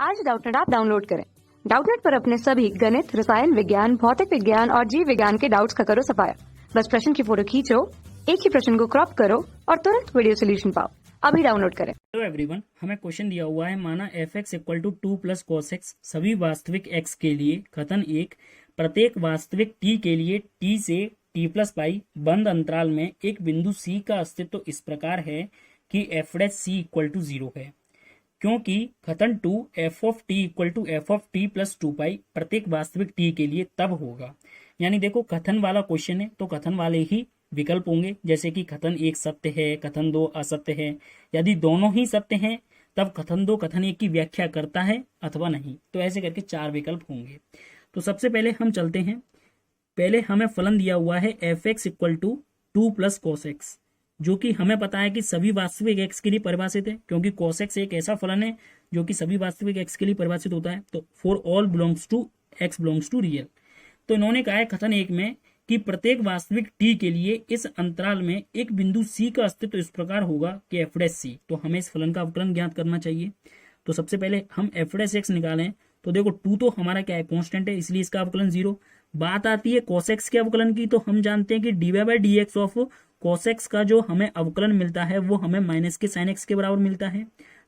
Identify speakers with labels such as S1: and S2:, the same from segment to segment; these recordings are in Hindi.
S1: आज डाउटनेट ऐप डाउनलोड करें। डाउटनेट पर अपने सभी गणित, रसायन विज्ञान, भौतिक विज्ञान और जीव विज्ञान के डाउट्स का करो सफाया। बस प्रश्न की फोटो खींचो, एक ही प्रश्न को क्रॉप करो और तुरंत वीडियो सोल्यूशन पाओ। अभी डाउनलोड करें।
S2: हेलो एवरीवन, हमें क्वेश्चन दिया हुआ है, माना f(x) = 2 + cos x सभी वास्तविक x के लिए कथन 1 प्रत्येक वास्तविक t के लिए t से t + π बंद अंतराल में एक बिंदु c का अस्तित्व इस प्रकार है कि f'(c) = 0 है, क्योंकि कथन 2 f(t) = f(t + 2π प्रत्येक वास्तविक t के लिए तब होगा। यानी देखो, कथन वाला क्वेश्चन है तो कथन वाले ही विकल्प होंगे, जैसे कि कथन 1 सत्य है, कथन 2 असत्य है। यदि दोनों ही सत्य हैं तब कथन 2 कथन 1 की व्याख्या करता है अथवा नहीं। तो ऐसे करके 4 विकल्प होंगे। तो सबसे पहले हम चलते हैं। पहले हमें फलन दिया हुआ है f(x) = 2 + cos x, जो कि हमें पता है कि सभी वास्तविक x के लिए परिभाषित है, क्योंकि cos x एक ऐसा फलन है जो कि सभी वास्तविक x के लिए परिभाषित होता है। तो for all belongs to x belongs to real. तो इन्होंने कहा है कथन 1 में कि प्रत्येक वास्तविक t के लिए इस अंतराल में एक बिंदु c का अस्तित्व इस प्रकार होगा कि f'(c). तो हमें इस फलन का अवकलन ज्ञात करना चाहिए। तो सबसे पहले हम f'(x) निकालें। तो देखो 2 तो हमारा क्या है, कांस्टेंट है, इसलिए इसका अवकलन 0। बात आती है cos x के अवकलन की, तो हम जानते हैं कि dy/dx ऑफ cos x का जो हमें अवकलन मिलता है वो हमें माइनस के sin x के बराबर मिलता है।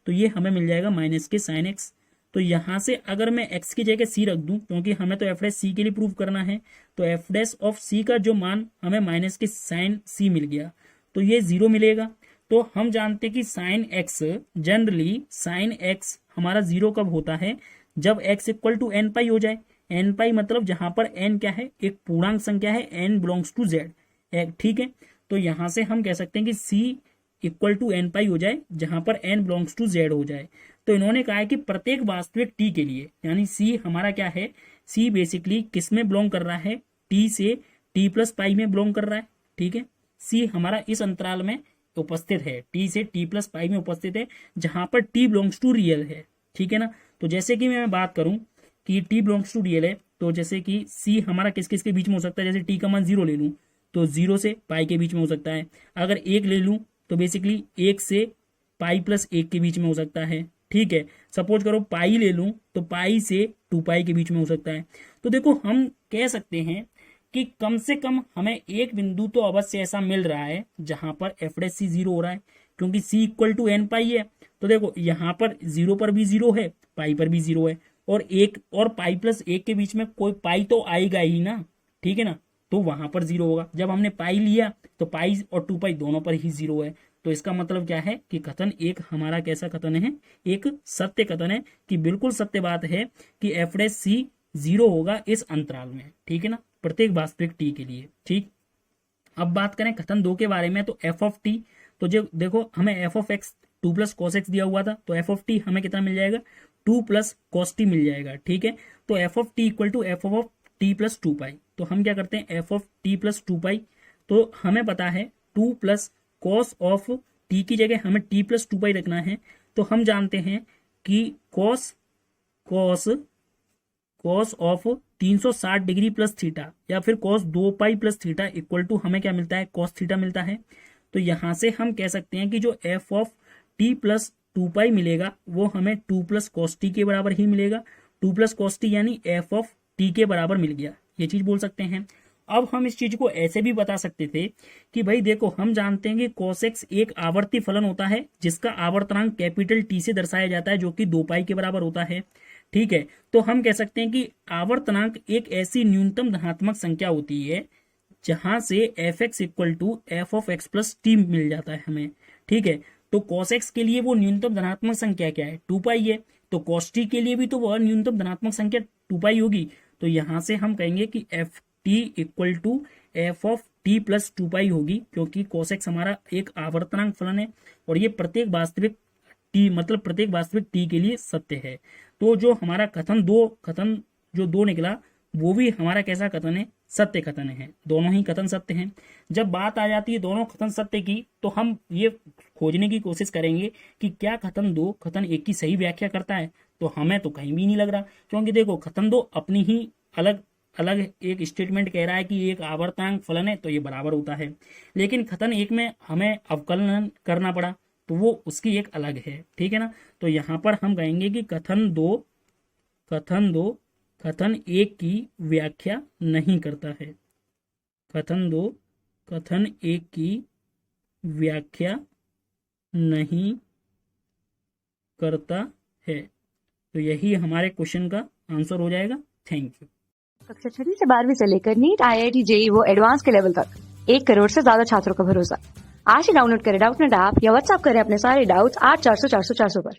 S2: तो ये हमें मिल जाएगा माइनस के sin x। तो यहां से अगर मैं x की जगह c रख दूं, क्योंकि हमें तो f'(c) के लिए प्रूव करना है, तो f'(c) का जो मान हमें माइनस के sin c मिल गया, तो ये 0 मिलेगा। तो हम जानते हैं कि sin x generally sin x हमारा 0 कब होता है, जब x = nπ हो जाए। nπ मतलब जहां पर n क्या है, एक पूर्णांक संख्या है, n बिलोंग्स टू z। ठीक है, तो यहां से हम कह सकते हैं कि c = nπ हो जाए, जहां पर n बिलोंग्स टू z हो जाए। तो इन्होंने कहा है कि प्रत्येक वास्तविक t के लिए, यानी c हमारा क्या है, c बेसिकली किस में बिलोंग कर रहा है, t से t + π में बिलोंग कर रहा है। ठीक है, c हमारा इस अंतराल में उपस्थित है, t से t + π में उपस्थित है, जहां पर t बिलोंग्स टू रियल है। ठीक है ना। तो जैसे कि मैं बात करूं कि t बिलोंग्स टू रियल है, तो जैसे कि c हमारा किस किस के बीच में हो सकता है, जैसे t का मान 0 ले लूं तो 0 से π के बीच में हो सकता है। अगर 1 ले लूं तो बेसिकली 1 से π + 1 के बीच में हो सकता है। ठीक है, सपोज करो पाई ले लूं तो पाई से 2π के बीच में हो सकता है। तो देखो, हम कह सकते हैं कि कम से कम हमें एक बिंदु तो अवश्य ऐसा मिल रहा है जहां पर f'(c) 0 हो रहा है, क्योंकि c = nπ है। तो देखो, यहाँ पर 0 पर भी 0 है, पाई पर भी 0 है, और 1 और π + 1 के बीच में कोई पाई तो आएगा ही ना। ठीक है ना, तो वहां पर 0 होगा। जब हमने पाई लिया तो पाई और 2π दोनों पर ही 0 है। तो इसका मतलब क्या है कि कथन 1 हमारा कैसा कथन है, एक सत्य कथन है, कि बिल्कुल सत्य बात है कि f'(c) 0 होगा इस अंतराल में। ठीक है ना, प्रत्येक वास्तविक t के लिए। ठीक, अब बात करें कथन 2 के बारे में। तो f(t), तो जो देखो हमें f(x) 2 + cos x दिया हुआ था, तो f(t) हमें कितना मिल जाएगा, 2 + cos t मिल जाएगा। ठीक है, तो f(t) = f(t + 2π। तो हम क्या करते हैं, f(t + 2π), तो हमें पता है 2 + cos ऑफ t की जगह हमें t + 2π रखना है। तो हम जानते हैं कि cos ऑफ 360 डिग्री + थीटा, या फिर cos 2π + थीटा = हमें क्या मिलता है, cos थीटा मिलता है। तो यहां से हम कह सकते हैं कि जो f(t + 2π मिलेगा वो हमें 2 + cos t के बराबर ही मिलेगा। 2 + cos t यानी f(t) के बराबर मिल गया, ये चीज बोल सकते हैं। अब हम इस चीज को ऐसे भी बता सकते थे कि भाई देखो, हम जानते हैं कि cos x एक आवर्ती फलन होता है जिसका आवर्तनांक T से दर्शाया जाता है, जो कि 2π के बराबर होता है। ठीक है, तो हम कह सकते हैं कि आवर्तनांक एक ऐसी न्यूनतम धनात्मक संख्या होती है जहां से f(x) = f(x + t) मिल जाता है हमें। ठीक है, तो cos x के लिए वो न्यूनतम धनात्मक संख्या क्या है, 2π है। तो cos t के लिए भी तो वह न्यूनतम धनात्मक संख्या 2π होगी। तो यहां से हम कहेंगे कि f(t) = f(t + 2π होगी, क्योंकि cos x हमारा एक आवर्तनांक फलन है और ये प्रत्येक वास्तविक t मतलब प्रत्येक वास्तविक t के लिए सत्य है। तो जो हमारा कथन 2 निकला वो भी हमारा कैसा कथन है, सत्य कथन है। दोनों ही कथन सत्य हैं। जब बात आ जाती है दोनों कथन सत्य की, तो हम ये खोजने की कोशिश करेंगे कि क्या कथन 2 कथन 1 की सही व्याख्या करता है। तो हमें तो कहीं भी नहीं लग रहा, क्योंकि देखो कथन 2 अपनी ही अलग अलग एक स्टेटमेंट कह रहा है कि एक आवर्तनांक फलन है तो ये बराबर होता है, लेकिन कथन 1 में हमें अवकलन करना पड़ा। तो वो उसकी एक अलग है, ठीक है ना। तो यहाँ पर हम कहेंगे कि कथन एक की व्याख्या नहीं करता है। कथन एक की व्याख्या नहीं करता है। तो यही हमारे क्वेश्चन का आंसर हो जाएगा। Thank you.
S1: कक्षा 6 से 12वीं से लेकर नीट, IIT, JEE वो एडवांस के लेवल तक 1 करोड़ से ज्यादा छात्रों का भरोसा। आज ही डाउनलोड करें डाउटनेट ऐप या व्हाट्सएप करें अपने सारे डाउट्स 8400 400 400 पर।